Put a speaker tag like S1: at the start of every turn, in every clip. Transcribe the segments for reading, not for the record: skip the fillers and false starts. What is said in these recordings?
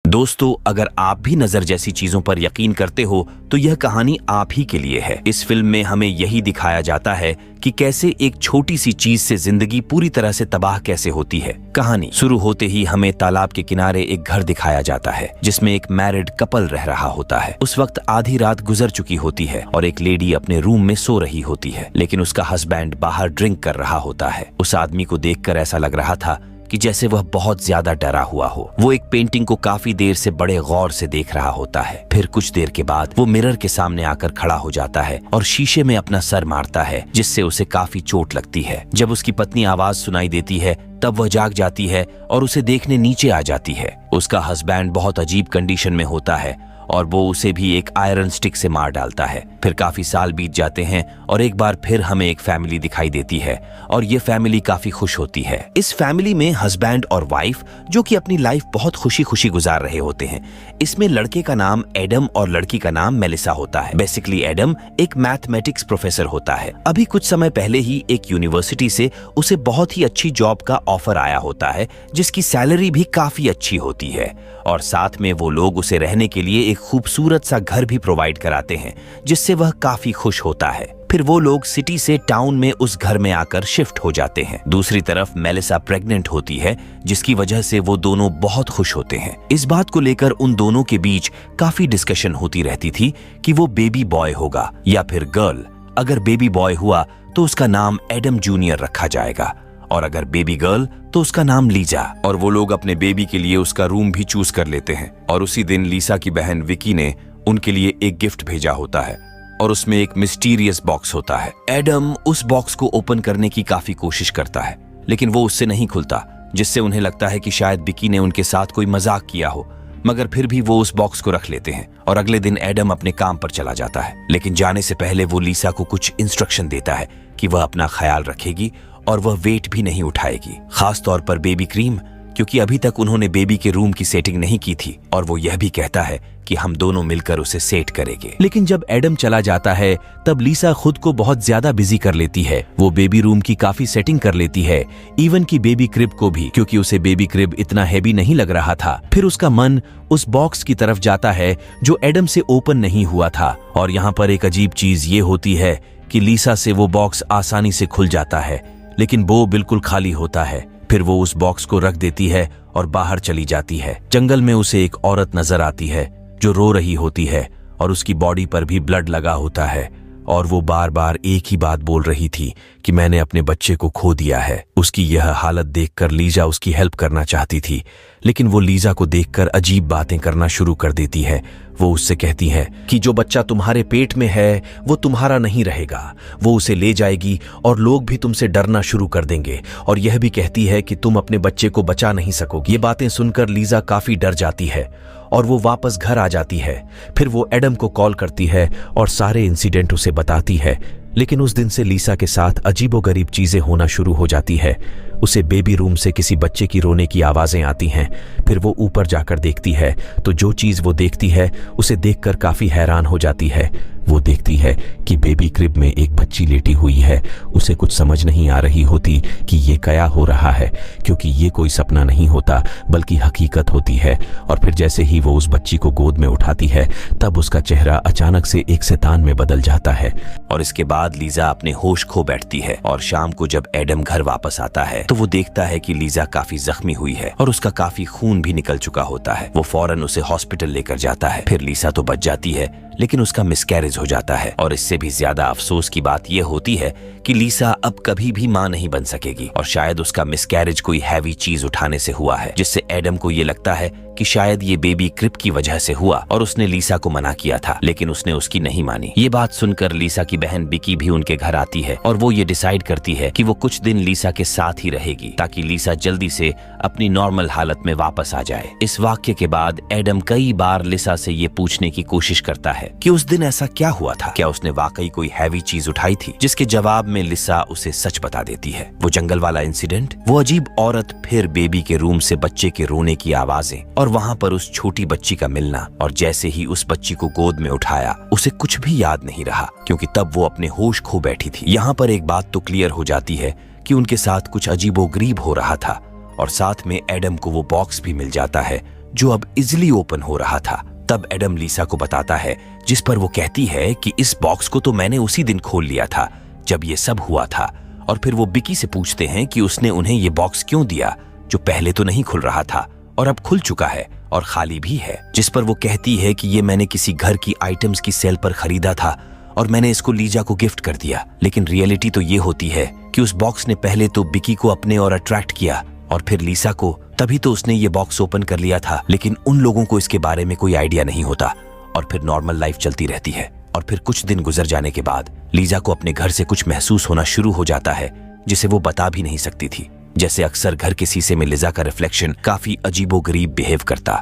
S1: दोस्तों, अगर आप भी नजर जैसी चीजों पर यकीन करते हो तो यह कहानी आप ही के लिए है। इस फिल्म में हमें यही दिखाया जाता है कि कैसे एक छोटी सी चीज से जिंदगी पूरी तरह से तबाह कैसे होती है। कहानी शुरू होते ही हमें तालाब के किनारे एक घर दिखाया जाता है जिसमें एक मैरिड कपल रह रहा होता है। उस वक्त आधी रात गुजर चुकी होती है और एक लेडी अपने रूम में सो रही होती है, लेकिन उसका हस्बैंड बाहर ड्रिंक कर रहा होता है। उस आदमी को देखकर ऐसा लग रहा था कि जैसे वह बहुत ज्यादा डरा हुआ हो। वो एक पेंटिंग को काफी देर से बड़े गौर से देख रहा होता है। फिर कुछ देर के बाद वो मिरर के सामने आकर खड़ा हो जाता है और शीशे में अपना सर मारता है, जिससे उसे काफी चोट लगती है। जब उसकी पत्नी आवाज सुनाई देती है तब वह जाग जाती है और उसे देखने नीचे आ जाती है। उसका हस्बैंड बहुत अजीब कंडीशन में होता है और वो उसे भी एक आयरन स्टिक से मार डालता है। फिर काफी साल बीत जाते हैं और एक बार फिर हमें एक फैमिली दिखाई देती है और ये फैमिली काफी खुश होती है। इस फैमिली में हस्बैंड और वाइफ जो कि अपनी लाइफ बहुत खुशी खुशी गुजार रहे होते हैं। इसमें लड़के का नाम एडम और लड़की का नाम मेलिसा होता है। बेसिकली एडम एक मैथमेटिक्स प्रोफेसर होता है। अभी कुछ समय पहले ही एक यूनिवर्सिटी से उसे बहुत ही अच्छी जॉब का ऑफर आया होता है, जिसकी सैलरी भी काफी अच्छी होती है और साथ में वो लोग उसे रहने के लिए एक खूबसूरत सा घर भी प्रोवाइड कराते हैं, जिससे वह काफी खुश होता है। फिर वो लोग सिटी से टाउन में उस घर में आकर शिफ्ट हो जाते हैं। दूसरी तरफ मेलिसा प्रेग्नेंट होती है, जिसकी वजह से वो दोनों बहुत खुश होते हैं। इस बात को लेकर उन दोनों के बीच काफी डिस्कशन होती रहती थी कि वो बेबी बॉय होगा या फिर गर्ल। अगर बेबी बॉय हुआ तो उसका नाम एडम जूनियर रखा जाएगा और अगर बेबी गर्ल तो उसका नाम लीजा। और वो लोग अपने बेबी के लिए उसका रूम भी चूज कर लेते हैं। और उसी दिन लीसा की बहन विकी ने उनके लिए एक गिफ्ट भेजा होता है और उसमें एक मिस्टीरियस बॉक्स होता है। एडम उस बॉक्स को ओपन करने की काफी कोशिश करता है, लेकिन वो उससे नहीं खुलता, जिससे उन्हें लगता है कि शायद विकी ने उनके साथ कोई मजाक किया हो। मगर फिर भी वो उस बॉक्स को रख लेते हैं और अगले दिन एडम अपने काम पर चला जाता है। लेकिन जाने से पहले वो लीसा को कुछ इंस्ट्रक्शन देता है कि वह अपना ख्याल रखेगी और वह वेट भी नहीं उठाएगी, खास तौर पर बेबी क्रीम, क्योंकि अभी तक उन्होंने बेबी के रूम की सेटिंग नहीं की थी। और वो यह भी कहता है कि हम दोनों मिलकर उसे सेट करेंगे। लेकिन जब एडम चला जाता है तब लीसा खुद को बहुत ज्यादा बिजी कर लेती है। वो बेबी रूम की काफी सेटिंग कर लेती है, इवन की बेबी क्रिब को भी, क्योंकि उसे बेबी क्रिब इतना हैवी नहीं लग रहा था। फिर उसका मन उस बॉक्स की तरफ जाता है जो एडम से ओपन नहीं हुआ था। और यहाँ पर एक अजीब चीज ये होती है कि लीसा से वो बॉक्स आसानी से खुल जाता है, लेकिन वो बिल्कुल खाली होता है। फिर वो उस बॉक्स को रख देती है और बाहर चली जाती है। जंगल में उसे एक औरत नजर आती है जो रो रही होती है और उसकी बॉडी पर भी ब्लड लगा होता है और वो बार बार एक ही बात बोल रही थी कि मैंने अपने बच्चे को खो दिया है। उसकी यह हालत देखकर लीजा उसकी हेल्प करना चाहती थी, लेकिन वो लीजा को देखकर अजीब बातें करना शुरू कर देती है। वो उससे कहती है कि जो बच्चा तुम्हारे पेट में है वो तुम्हारा नहीं रहेगा, वो उसे ले जाएगी और लोग भी तुमसे डरना शुरू कर देंगे। और यह भी कहती है कि तुम अपने बच्चे को बचा नहीं सकोगी। ये बातें सुनकर लीजा काफी डर जाती है और वो वापस घर आ जाती है। फिर वो एडम को कॉल करती है और सारे इंसिडेंट उसे बताती है। लेकिन उस दिन से लीसा के साथ अजीबोगरीब चीजें होना शुरू हो जाती है। उसे बेबी रूम से किसी बच्चे की रोने की आवाजें आती हैं। फिर वो ऊपर जाकर देखती है तो जो चीज वो देखती है उसे देखकर काफी हैरान हो जाती है। वो देखती है कि बेबी क्रिब में एक बच्ची लेटी हुई है। उसे कुछ समझ नहीं आ रही होती कि ये क्या हो रहा है, क्योंकि ये कोई सपना नहीं होता बल्कि हकीकत होती है। और फिर जैसे ही वो उस बच्ची को गोद में उठाती है तब उसका चेहरा अचानक से एक शैतान में बदल जाता है। और इसके बाद लीजा अपने होश खो बैठती है। और शाम को जब एडम घर वापस आता है तो वो देखता है कि लीजा काफी जख्मी हुई है और उसका काफी खून भी निकल चुका होता है। वो फौरन उसे हॉस्पिटल लेकर जाता है। फिर लीसा तो बच जाती है, लेकिन उसका मिसकैरेज हो जाता है। और इससे भी ज्यादा अफसोस की बात यह होती है कि लीसा अब कभी भी मां नहीं बन सकेगी। और शायद उसका मिसकैरेज कोई हैवी चीज उठाने से हुआ है, जिससे एडम को ये लगता है कि शायद ये बेबी क्रिब की वजह से हुआ और उसने लीसा को मना किया था, लेकिन उसने उसकी नहीं मानी। ये बात सुनकर लीसा की बहन विकी भी उनके घर आती है और वो ये डिसाइड करती है कि वो कुछ दिन लीसा के साथ ही रहेगी ताकि लीसा जल्दी से अपनी नॉर्मल हालत में वापस आ जाए। इस वाक्य के बाद एडम कई बार लीसा से ये पूछने की कोशिश करता है कि उस दिन ऐसा क्या हुआ था, क्या उसने वाकई कोई हैवी चीज उठाई थी, जिसके जवाब में लीसा उसे सच बता देती है। वो जंगल वाला इंसिडेंट, वो अजीब औरत, फिर बेबी के रूम से बच्चे के रोने की आवाजें और वहाँ पर उस छोटी बच्ची का मिलना। और जैसे ही उस बच्ची को गोद में उठाया उसे कुछ भी याद नहीं रहा, क्योंकि तब वो अपने होश खो बैठी थी। यहाँ पर एक बात तो क्लियर हो जाती है कि उनके साथ कुछ अजीबोगरीब हो रहा था और साथ में एडम को वो बॉक्स भी मिल जाता है जो अब इजिली ओपन हो रहा था। तब एडम लीसा को बताता है, जिस पर वो कहती है कि इस बॉक्स को तो मैंने उसी दिन खोल लिया था जब ये सब हुआ था। और फिर वो बिकी से पूछते हैं कि उसने उन्हें ये बॉक्स क्यों दिया जो पहले तो नहीं खुल रहा था और अब खुल चुका है और खाली भी है। जिस पर वो कहती है कि ये मैंने किसी घर की आइटम्स की सेल पर खरीदा था और मैंने इसको लीजा को गिफ्ट कर दिया। लेकिन रियलिटी तो ये होती है कि उस बॉक्स ने पहले तो बिकी को अपने और अट्रैक्ट किया और फिर लीसा को, तभी तो उसने ये बॉक्स ओपन कर लिया था। लेकिन उन लोगों को इसके बारे में कोई आइडिया नहीं होता और फिर नॉर्मल लाइफ चलती रहती है। और फिर कुछ दिन गुजर जाने के बाद लीजा को अपने घर से कुछ महसूस होना शुरू हो जाता है जिसे वो बता भी नहीं सकती थी। जैसे अक्सर घर के शीशे में लीजा का रिफ्लेक्शन काफी अजीबोगरीब बिहेव करता।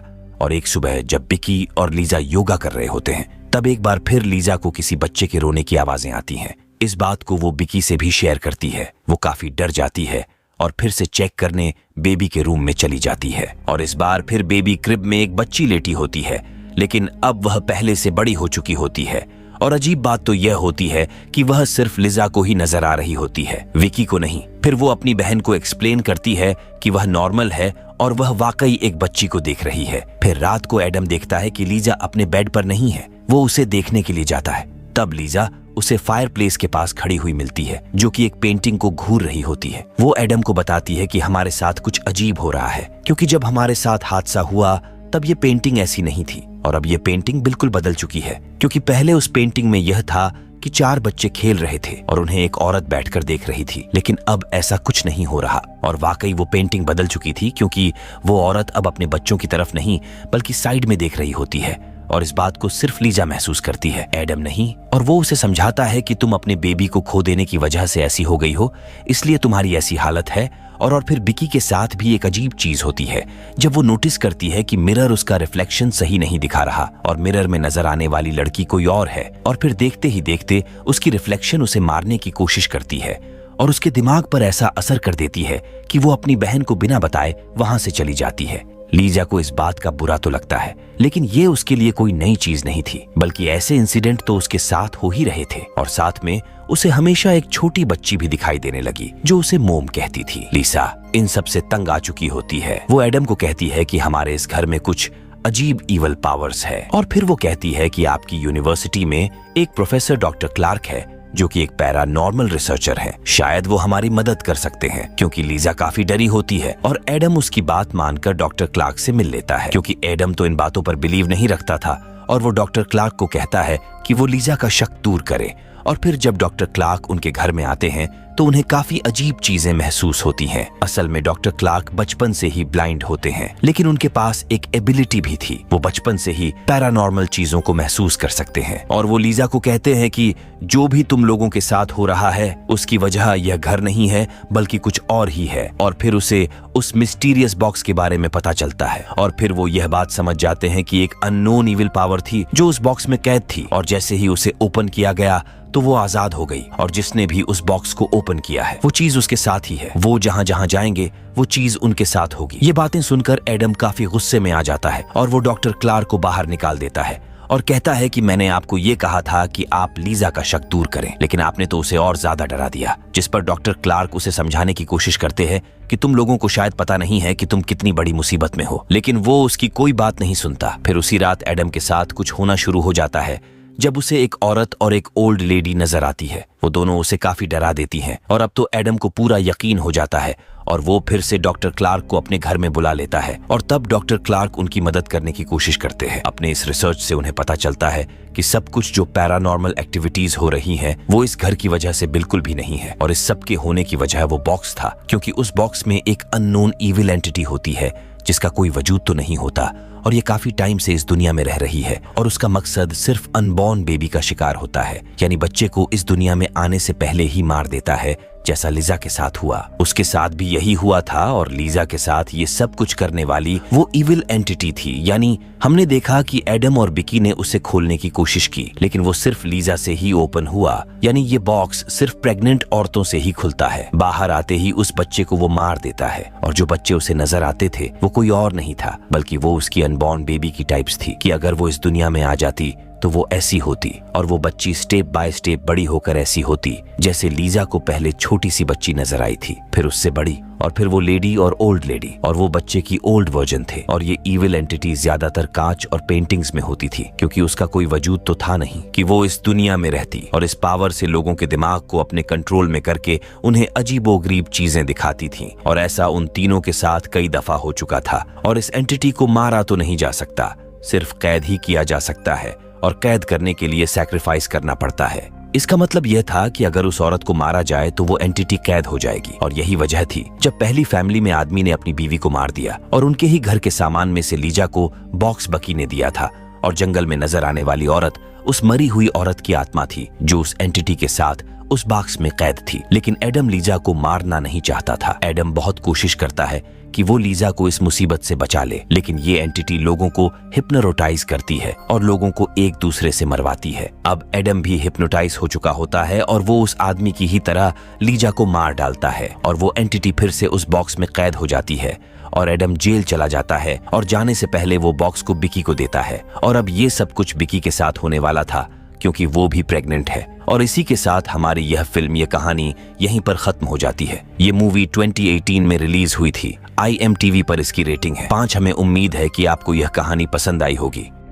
S1: और एक सुबह जब बिकी और लीजा योगा कर रहे होते हैं तब एक बार फिर लीजा को किसी बच्चे के रोने की आवाजें आती हैं। इस बात को वो बिकी से भी शेयर करती है। वो काफी डर जाती है और फिर से चेक करने बेबी के रूम में चली जाती है। और इस बार फिर बेबी क्रिब में एक बच्ची लेटी होती है, लेकिन अब वह पहले से बड़ी हो चुकी होती है। और अजीब बात तो यह होती है कि वह सिर्फ लिजा को ही नजर आ रही होती है, विकी को नहीं। फिर वो अपनी बहन को एक्सप्लेन करती है कि वह नॉर्मल है और वह वाकई एक बच्ची को देख रही है। फिर रात को एडम देखता है कि लीजा अपने बेड पर नहीं है। वो उसे देखने के लिए जाता है। तब लीजा उसे फायरप्लेस के पास खड़ी हुई मिलती है जो कि एक पेंटिंग को घूर रही होती है। वो एडम को बताती है कि हमारे साथ कुछ अजीब हो रहा है, क्योंकि जब हमारे साथ हादसा हुआ तब ये पेंटिंग ऐसी नहीं थी और अब ये पेंटिंग बिल्कुल बदल चुकी है। क्योंकि पहले उस पेंटिंग में यह था कि 4 बच्चे खेल रहे थे और उन्हें एक औरत बैठकर देख रही थी, लेकिन अब ऐसा कुछ नहीं हो रहा। और वाकई वो पेंटिंग बदल चुकी थी, क्योंकि वो औरत अब अपने बच्चों की तरफ नहीं बल्कि साइड में देख रही होती है। और इस बात को सिर्फ लीजा महसूस करती है, एडम नहीं। और वो उसे समझाता है कि तुम अपने बेबी को खो देने की वजह से ऐसी हो गई हो, इसलिए तुम्हारी ऐसी हालत है। और फिर बिकी के साथ भी एक अजीब चीज होती है जब वो नोटिस करती है कि मिरर उसका रिफ्लेक्शन सही नहीं दिखा रहा और मिरर में नजर आने वाली लड़की कोई और है। और फिर देखते ही देखते उसकी रिफ्लेक्शन उसे मारने की कोशिश करती है और उसके दिमाग पर ऐसा असर कर देती है कि वो अपनी बहन को बिना बताए वहां से चली जाती है। लीजा को इस बात का बुरा तो लगता है, लेकिन ये उसके लिए कोई नई चीज नहीं थी, बल्कि ऐसे इंसिडेंट तो उसके साथ हो ही रहे थे। और साथ में उसे हमेशा एक छोटी बच्ची भी दिखाई देने लगी जो उसे मोम कहती थी। लीसा इन सब से तंग आ चुकी होती है। वो एडम को कहती है कि हमारे इस घर में कुछ अजीब इवल पावर्स है। और फिर वो कहती है कि आपकी यूनिवर्सिटी में एक प्रोफेसर डॉक्टर क्लार्क है जो कि एक पैरानॉर्मल रिसर्चर है। शायद वो हमारी मदद कर सकते हैं। क्योंकि लीजा काफी डरी होती है और एडम उसकी बात मानकर डॉक्टर क्लार्क से मिल लेता है, क्योंकि एडम तो इन बातों पर बिलीव नहीं रखता था। और वो डॉक्टर क्लार्क को कहता है कि वो लीजा का शक दूर करे। और फिर जब डॉक्टर क्लार्क उनके घर में आते हैं तो उन्हें काफी अजीब चीजें महसूस होती हैं। असल में डॉक्टर क्लार्क बचपन से ही ब्लाइंड होते हैं, लेकिन उनके पास एक एबिलिटी भी थी। वो बचपन से ही पैरानॉर्मल चीजों को महसूस कर सकते हैं। और वो लीजा को कहते हैं कि जो भी तुम लोगों के साथ हो रहा है उसकी वजह यह घर नहीं है बल्कि कुछ और ही है। और फिर उसे उस मिस्टीरियस बॉक्स के बारे में पता चलता है और फिर वो यह बात समझ जाते हैं कि एक अननोन इविल पावर थी जो उस बॉक्स में कैद थी। और जैसे ही उसे ओपन किया गया तो वो आजाद हो गई और जिसने भी उस बॉक्स को ओपन किया है वो चीज उसके साथ ही है। वो जहां जहां जाएंगे वो चीज उनके साथ होगी। ये बातें सुनकर एडम काफी गुस्से में आ जाता है और वो डॉक्टर क्लार्क को बाहर निकाल देता है और कहता है कि मैंने आपको ये कहा था कि आप लीजा का शक दूर करें, लेकिन आपने तो उसे और ज्यादा डरा दिया। जिस पर डॉक्टर क्लार्क उसे समझाने की कोशिश करते हैं कि तुम लोगों को शायद पता नहीं है कि तुम कितनी बड़ी मुसीबत में हो, लेकिन वो उसकी कोई बात नहीं सुनता। फिर उसी रात एडम के साथ कुछ होना शुरू हो जाता है जब उसे एक औरत और एक ओल्ड लेडी नजर आती है। वो दोनों उसे काफी डरा देती हैं और अब तो एडम को पूरा यकीन हो जाता है और वो फिर से डॉक्टर क्लार्क को अपने घर में बुला लेता है। और तब डॉक्टर क्लार्क उनकी मदद करने की कोशिश करते हैं। अपने इस रिसर्च से उन्हें पता चलता है कि सब कुछ जो पैरानॉर्मल एक्टिविटीज हो रही हैं वो इस घर की वजह से बिल्कुल भी नहीं है। और इस सब के होने की वजह वो बॉक्स था, क्योंकि उस बॉक्स में एक अननोन इविल एंटिटी होती है जिसका कोई वजूद तो नहीं होता और ये काफी टाइम से इस दुनिया में रह रही है और उसका मकसद सिर्फ अनबॉर्न बेबी का शिकार होता है, यानी बच्चे को इस दुनिया में आने से पहले ही मार देता है, जैसा लीजा के साथ हुआ। उसके साथ भी यही हुआ था और लीजा के साथ ये सब कुछ करने वाली वो इविल एंटिटी थी। यानी हमने देखा कि एडम और बिकी ने उसे खोलने की कोशिश की, लेकिन वो सिर्फ लीजा से ही ओपन हुआ। यानी ये बॉक्स सिर्फ प्रेग्नेंट औरतों से ही खुलता है। बाहर आते ही उस बच्चे को वो मार देता है और जो बच्चे उसे नजर आते थे वो कोई और नहीं था बल्कि वो उसकी अनबॉर्न बेबी की टाइप्स थी कि अगर वो इस दुनिया में आ जाती तो वो ऐसी होती और वो बच्ची स्टेप बाय स्टेप बड़ी होकर ऐसी होती जैसे लीजा को पहले छोटी सी बच्ची नजर आई थी, फिर उससे बड़ी, और फिर वो लेडी और ओल्ड लेडी, और वो बच्चे की ओल्ड वर्जन थे। और ये इविल एंटिटी ज्यादातर कांच और पेंटिंग्स में होती थी, क्योंकि उसका कोई वजूद तो था नहीं कि वो इस दुनिया में रहती और इस पावर से लोगों के दिमाग को अपने कंट्रोल में करके उन्हें अजीबोगरीब चीजें दिखाती थी। और ऐसा उन तीनों के साथ कई दफा हो चुका था। और इस एंटिटी को मारा तो नहीं जा सकता, सिर्फ कैद ही किया जा सकता है, और कैद करने के लिए सैक्रिफाइस करना पड़ता है। इसका मतलब यह था कि अगर उस औरत को मारा जाए तो वो एंटिटी कैद हो जाएगी। और यही वजह थी जब पहली फैमिली में आदमी ने अपनी बीवी को मार दिया और उनके ही घर के सामान में से लीजा को बॉक्स बकी ने दिया था। और जंगल में नजर आने वाली औरत उस मरी हुई औरत की आत्मा थी जो उस एंटिटी के साथ उस बॉक्स में कैद थी। लेकिन एडम लीजा को मारना नहीं चाहता था। एडम बहुत कोशिश करता है कि वो लीजा को इस मुसीबत से बचा ले, लेकिन ये एंटिटी लोगों को हिप्नोटाइज करती है और लोगों को एक दूसरे से मरवाती है। अब एडम भी हिप्नोटाइज हो चुका होता है और वो उस आदमी की ही तरह लीजा को मार डालता है और वो एंटिटी फिर से उस बॉक्स में कैद हो जाती है और एडम जेल चला जाता है। और जाने से पहले वो बॉक्स को बिकी को देता है। और अब ये सब कुछ बिकी के साथ होने वाला था क्योंकि वो भी प्रेग्नेंट है। और इसी के साथ हमारी यह फिल्म, यह कहानी यहीं पर खत्म हो जाती है। ये मूवी 2018 में रिलीज हुई थी। IMTV पर इसकी रेटिंग है 5। हमें उम्मीद है कि आपको यह कहानी पसंद आई होगी।